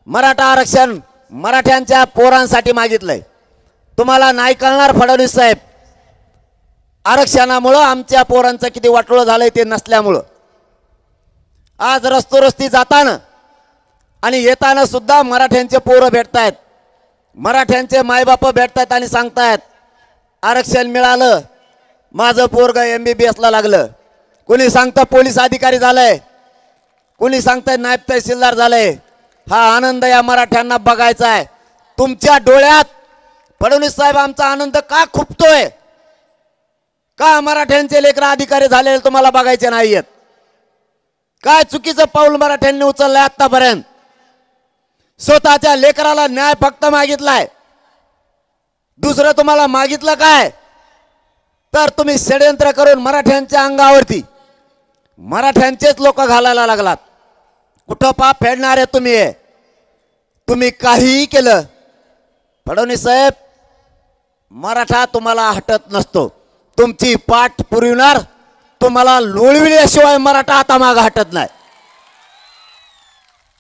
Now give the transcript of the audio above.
मराठा आरक्षण मराठ्यांच्या पोरांसाठी मागितलंय। तुम्हाला नाही कळणार फडणवीस साहेब, आरक्षणामुळे आमच्या पोरांचं किती वाटोळं झालंय ते नसल्यामुळं। आज रस्ते जाताना आणि येताना सुद्धा मराठ्यांचे पोरं भेटतायत, मराठ्यांचे मायबाप भेटतायत आणि सांगतायत आरक्षण मिळालं, माझं पोरग MBBS ला लागलं। कोणी सांगतं पोलीस अधिकारी झालंय, कोणी सांगतंय नायब तहसीलदार झालंय। हा आनंद या मराठ्यांना बघायचा आहे। तुमच्या डोळ्यात फडणवीस साहेब आमचा आनंद का खुपतोय? का मराठ्यांचे लेकरं अधिकारी झालेले तुम्हाला बघायचे नाहीयेत? काय चुकीचं पाऊल मराठ्यांनी उचललंय आतापर्यंत? स्वतःच्या लेकराला न्याय फक्त मागितलाय, दुसरं तुम्हाला मागितलं काय? तर तुम्ही षडयंत्र करून मराठ्यांच्या अंगावरती मराठ्यांचेच लोक घालायला लागलात। कुठं पाप फेडणारे तुम्ही? तुम्ही काहीही केलं फडणवीस साहेब, मराठा तुम्हाला हटत नसतो। तुमची पाठ पुरविणार, तुम्हाला लोळविल्याशिवाय मराठा आता माग हटत नाही।